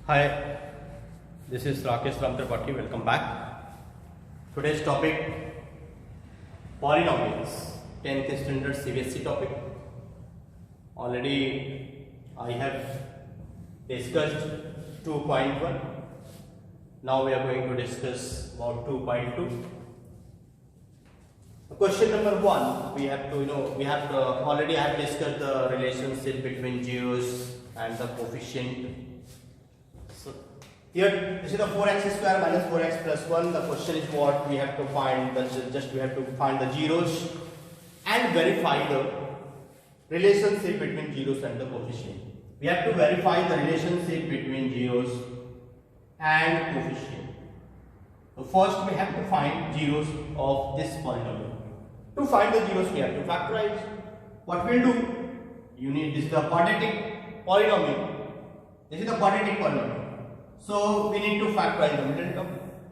Hi, this is Rakesh Tripathi. Welcome back. Today's topic polynomials, 10th standard CBSE topic. Already I have discussed 2.1. Now we are going to discuss about 2.2. Question number 1, we have to already I have discussed the relationship between zeros and the coefficient. So here this is the 4x square minus 4x plus 1. The question is what we have to find. We have to find the zeros and verify the relationship between zeros and the coefficient. We have to verify the relationship between zeros and coefficient. So first we have to find zeros of this polynomial. To find the zeros we have to factorize. What we'll do? This is the quadratic polynomial. This is the quadratic polynomial. So we need to factorize the middle term.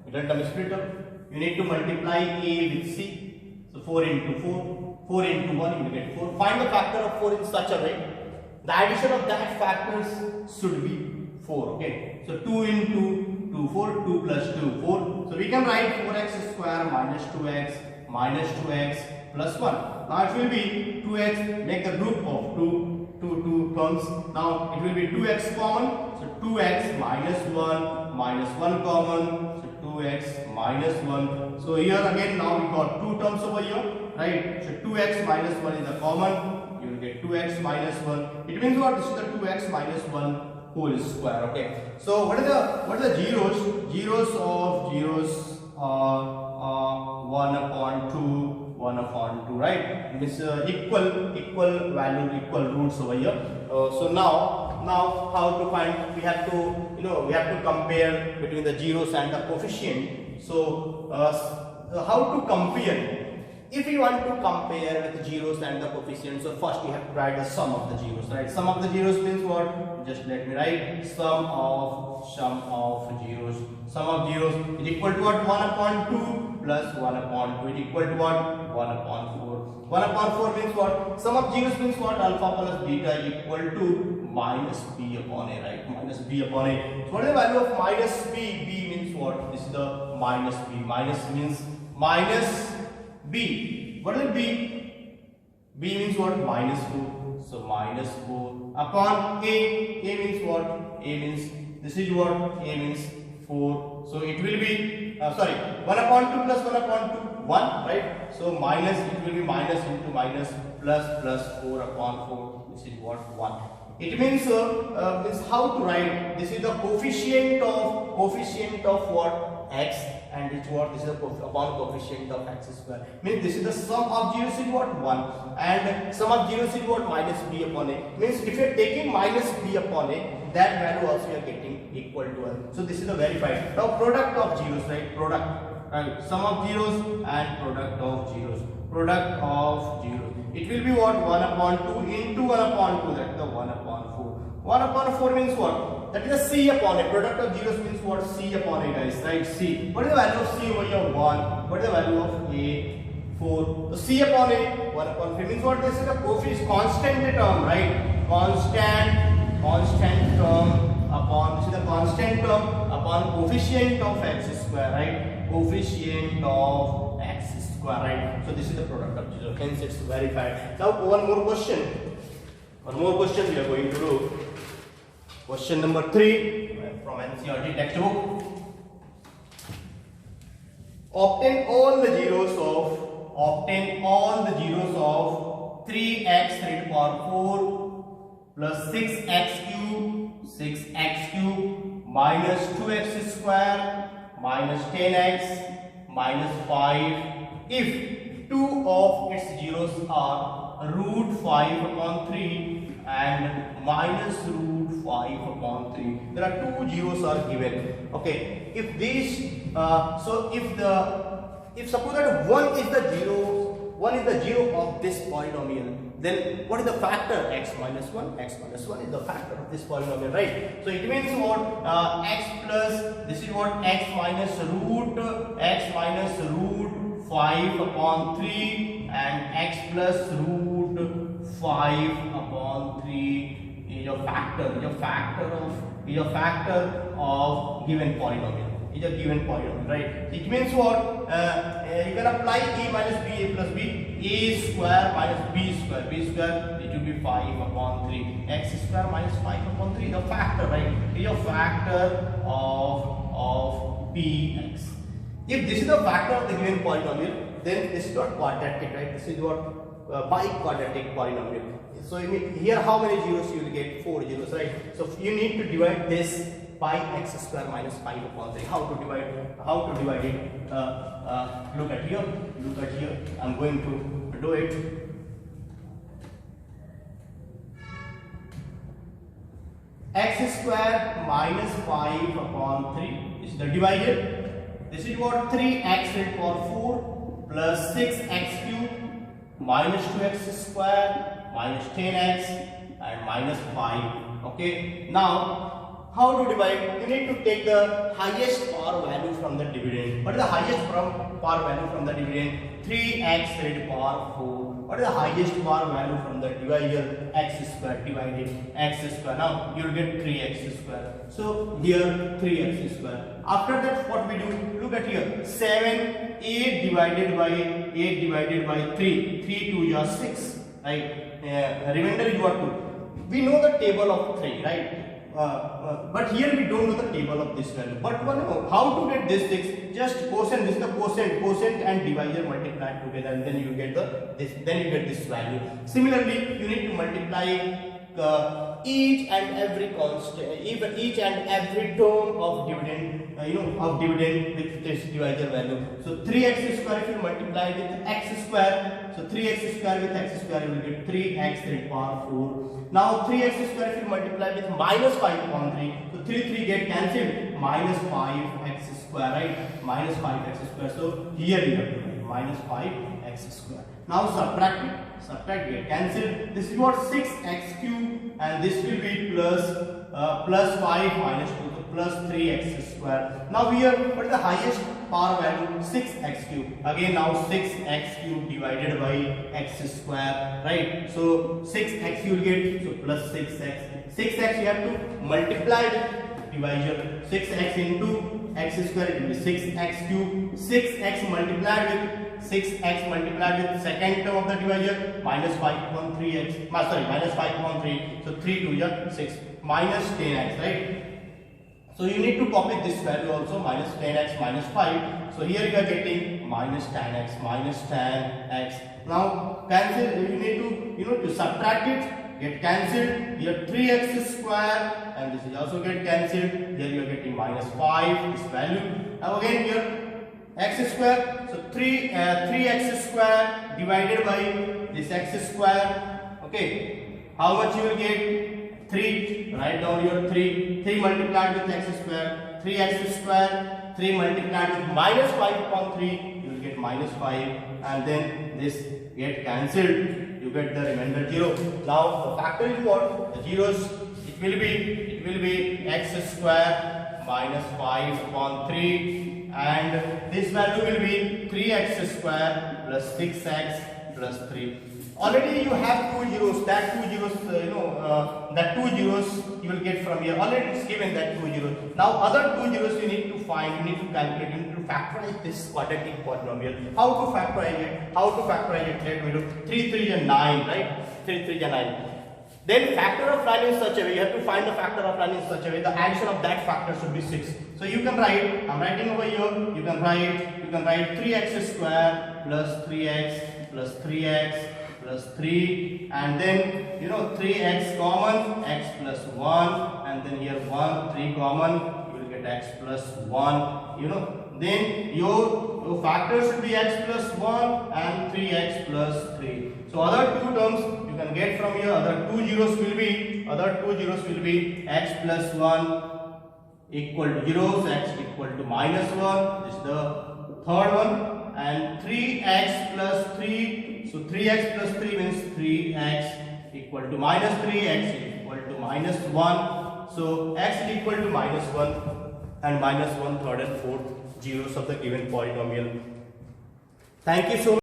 Middle term is split up. You need to multiply a with c. So 4 into 4. 4 into 1 you get 4. Find the factor of 4 in such a way. The addition of that factors should be 4. Okay. So 2 into 2 4. 2 plus 2 4. So we can write 4x square minus 2x plus 1. Now it will be 2x, make the group of two terms. Now it will be 2x common. So 2x minus 1 common. So 2x minus 1. So here again now we got two terms over here, right? So 2x minus 1 is the common. You will get 2x minus 1. It means what? This is the 2x minus 1 whole square. Okay. So what are the zeros? Zeros of zeros are 1 upon 2, right? It means equal value, equal roots over here. So now how to find? We have to compare between the zeros and the coefficient. So how to compare? If you want to compare with zeros and the coefficient, so first we have to write the sum of the zeros, right? Sum of the zeros means what? Just let me write sum of zeros. Sum of zeros is equal to what? 1 upon 2 plus 1 upon 2 is equal to what? 1 upon 4. 1 upon 4 means what? Sum of zeros means what? Alpha plus beta equal to minus b upon a, right? Minus b upon a. So what is the value of minus b? B means what? This is the minus b. Minus means minus b. What is b? B means what? Minus 4. So minus 4 upon a. A means what? A means, this is what? A means 4. So it will be 1 upon 2 plus 1 upon 2 1, right? So minus, it will be minus into minus plus 4 upon 4. This is what? 1. It means how to write? This is the coefficient of what? X, and it's what? This is the upon coefficient of x square. Means this is the sum of zeros is what? 1, and sum of zeros is what? Minus b upon a. Means if you are taking minus b upon a, that value also you are getting equal to 1. So this is the verified. Now product of zeros, right? Product. Right, sum of zeros and product of zeros. Product of zeros. It will be what? 1 upon 2 into 1 upon 2. That is the 1 upon 4. 1 upon 4 means what? That is a c upon a. Product of zeros means what? C upon a, guys. Right? C. What is the value of c over here? 1. What is the value of a? 4. So c upon a, 1 upon 3 means what? This is the coefficient, constant term, right? Constant term upon, this is the constant term upon coefficient of x square, right? Coefficient of x square, right? So this is the product of zeros. Hence it's verified. Now one more question we are going to do. Question number 3 from NCERT textbook. Obtain all the zeros of 3x raised to power 4 plus 6x cube minus 2x square minus 10x minus 5 if two of its zeros are root 5 upon 3 and minus root 5 upon 3. There are two zeros are given. Okay, if these if suppose that one is the zero of this polynomial, then what is the factor? X minus 1. X minus 1 is the factor of this polynomial, right? So it means what? X plus, this is what? X minus root 5 upon 3 and x plus root 5 upon 3 is your factor of is a factor of given polynomial. Is a given polynomial, right? It means what? You can apply a minus b, a plus b, a square minus b square. B square, it will be 5 upon 3. X square minus 5 upon 3 is a factor, right? It is a factor of px. If this is the factor of the given polynomial, then this is not quadratic, right? This is what biquadratic polynomial. So here how many zeros you will get? 4 zeros, right? So you need to divide this by x square minus 5 upon 3. How to divide it? Look at here. I'm going to do it. X square minus 5 upon 3 is the divisor. This is what? 3x raised to power 4 plus 6x cube minus 2x square minus 10x and minus 5. Okay. Now how to divide? You need to take the highest power value from the dividend. What is the highest power value from the dividend? 3x raised to power 4. What is the highest power value from the divisor? X square divided x square. Now you will get 3x square. So here 3x square. After that what we do? Look at here. 8 divided by 3. 3 2 is 6. Right? Remainder is what? 2. We know the table of 3, right? But here we don't know the table of this value. But how to get this 6? Just quotient. This is the quotient and divisor multiplied together, and then you get this value. Similarly, you need to multiply each and every constant, each and every term of dividend, with this divisor value. So 3x square if you multiply with x square, so 3x square with x square you will get 3x raised to power 4. Now 3x square if you multiply with minus 5 upon 3, so 3 get cancelled, minus 5x square, right? Minus 5x square. So here you have to write minus 5x square. Now subtract, get cancelled. This is what? 6x cube, and this will be plus 5 minus 2, so plus 3x square. Now here, what is the highest power value? 6x cube. Again now 6x cube divided by x square, right? So 6x you will get, so plus 6x. 6x you have to multiply with divisor. 6x into x square, it will be 6x cube. 6x multiplied with second term of the divisor, minus 5 upon 3x, minus 5 upon 3, so 3 2 is 6, minus 10x, right? So you need to copy this value also, minus 10x minus 5. So here you are getting minus 10x, Now cancel, you need to subtract it, get cancelled. Here 3x square, and this is also get cancelled. Here you are getting minus 5, this value. Now again here x square, so 3x square divided by this x square. Okay, how much you will get? 3. Write down your 3 multiplied with x square, 3x square, 3 multiplied with minus 5 upon 3, you will get minus 5, and then this get cancelled, you get the remainder 0. Now the factor is what? The zeros, it will be x square minus 5 upon 3, and this value will be 3x square plus 6x plus 3. Already you have 2 zeros. That 2 zeros you will get from here. Already it's given that 2 zeros. Now other 2 zeros you need to find, you need to calculate, you need to factorize this quadratic polynomial. How to factorize it? Let me do. 3 3 is 9, right? 3 3 is 9. Then factor of 9 in such a way, you have to find the factor of 9 in such a way, the addition of that factor should be 6. So you can write, I'm writing over here, you can write 3x square plus 3x plus 3x plus 3, and then 3x common, x plus 1, and then here 1, 3 common, you will get x plus 1, then your factor should be x plus 1 and 3x plus 3. So other two terms you can get from here, other two zeros will be x plus 1 equal to 0, so x equal to minus 1, this is the third one, and 3x plus 3, so 3x plus 3 means 3x equal to minus 3, x equal to minus 1, so x is equal to minus 1 and minus 1, third and fourth zeros of the given polynomial. Thank you so much.